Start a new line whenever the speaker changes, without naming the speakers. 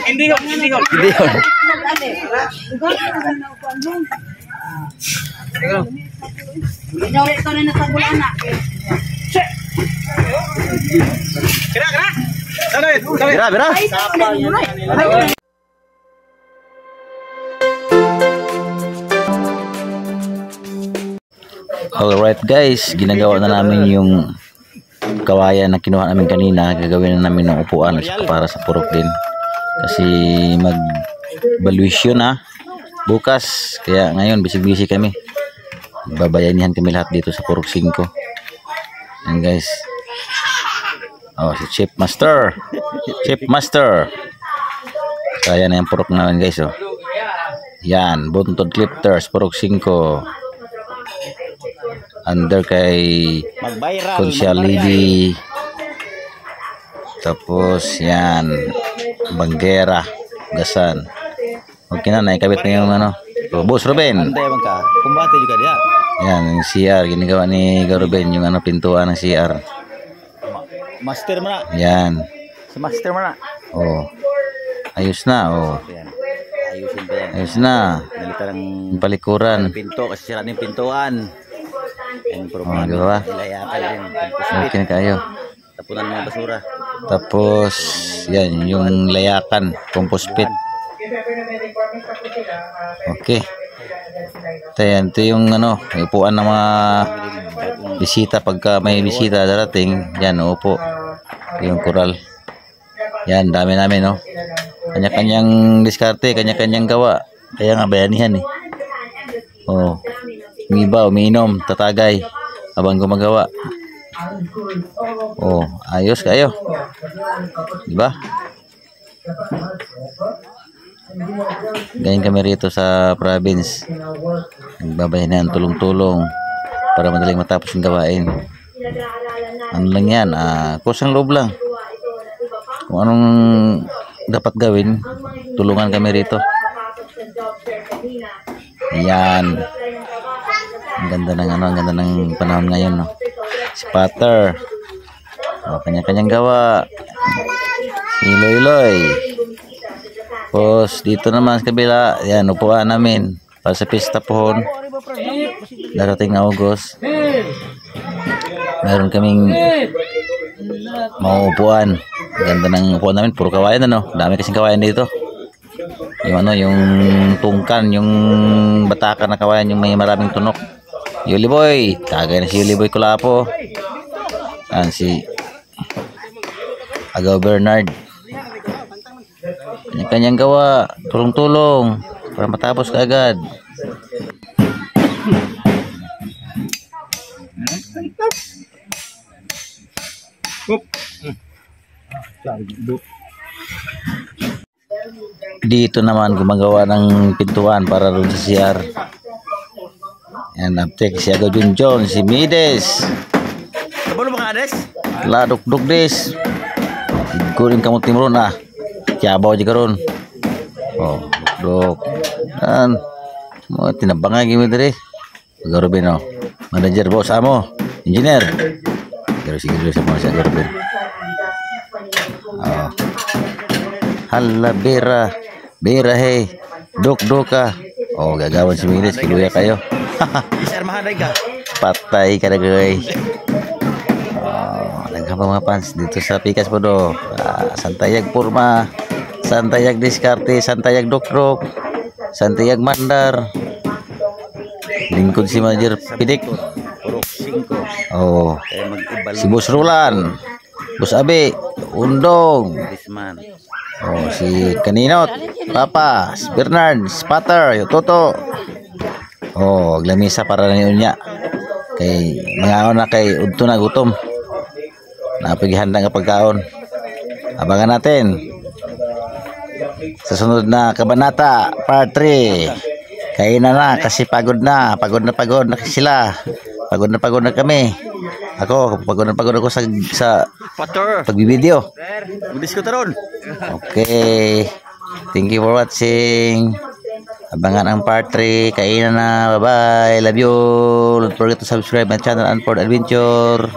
Hindi yun.
Alright guys, ginagawa na namin yung kawayan na kinuha namin kanina. Gagawin na namin ng upuan para sa purok din. Kasi mag-valuation na bukas. Kaya ngayon busy kami. Babayanihan kami lahat dito sa purok 5. Yan guys. Oh, si Chief Master. Kaya na yung purok namin guys. Oh. Yan, Buntod Clippers, purok 5. Under kay Consialidi. Tapos yan, Banggera, Gasan. Okay na, naikabit na yung ano. So, Boss Ruben.
Kumbate juga dia.
Yan, yung CR ginagawa ni Ruben, yung ano, pintuan ng CR.
Master mana?
Yan.
Si master mana?
Oh. Ayos na, oh.
Ayusin pa yan.
Ayos na.
Nalitan ng
palikuran.
pinto kasi sira ng pintuan. Yan yung
Oh, diba?
Ilayatan din.
Okay na kayo.
Tapunan ng basura.
Tapos, yan, yung layakan, compost pit. Okay. Ito yung ano, upuan ng mga bisita. Pagka may bisita darating, yan, upo. Yung kural. Yan, dami namin, no? Kanya-kanyang diskarte, kanya-kanyang gawa. Kaya nga, bayanihan, eh. Oh. Yung iba, umiinom, tatagay habang gumagawa. Oh, ayos kayo. Diba? Ganyan kami rito sa province. Nagbabayanan, tulong-tulong para madaling matapos yung gawain. Ano lang yan, kusang loob lang. Kung anong dapat gawin, tulungan kami rito. Yan. Ang ganda ng ano, ang ganda ng panahon ngayon, no. Spatter. Oh, kanya-kanyang gawa. Si Loy. Tapos dito naman sa kabila, yan, upuan namin para sa pista pohon. Darating na August. Meron kaming mauupuan. Ganda ng upuan namin, puro kawayan, ano. Dami kasing kawayan dito. Yung ano, yung tungkan, yung batakan na kawayan, yung may maraming tunok. Yuli Boy, tagay na si Yuli Boy Kulapo. Yan si Agaw Bernard. Kanyang gawa, tulong-tulong para matapos kaagad. Dito naman gumagawa ng pintuan para doon sa CR. Yan, aptek si Agaw Junjon, si Mides.
Kabalo mga ades?
Ladok-dok des. Igurin kamu timron ah. Kiabaw aja karon. Oh, dok. Dan mo tinabangay gimi dire. Agaw Ruben oh. Manager boss amo, engineer. Pero sige sama si Agaw Ruben. Oh. Hala Bera hey. Dok-doka. Oh, gagawan si Mides, kiluya kayo.
Isar mahaday ka.
Patay ka na guys. Oh, nagkapa mga fans dito sa Pikas po do. Santayag Purma, Santayag Diskarte, Santayag Dokdok, Santayag Mandar. Lingkod si Manager Pidik.
Purok 5.
Oh,
Mag-ibal.
si Bos Rulan, Bos Abe, Undong.
Bisman.
Oh, si Kaninot, Papa, si Bernard, Spatter, yung Toto. Oh, glamisa para na yun niya. Kay mga na kay udto na gutom. Napagihanda nga pagkaon. Abangan natin sa sunod na kabanata, part 3. Kainan na kasi pagod na sila. Pagod na kami. Ako, pagod ako sa pagbibideo.
Budis ko taron.
Okay. Thank you for watching. Abangan ang part 3. Kainan na. Bye-bye. Love you. Don't forget to subscribe my channel, Unfold Adventure.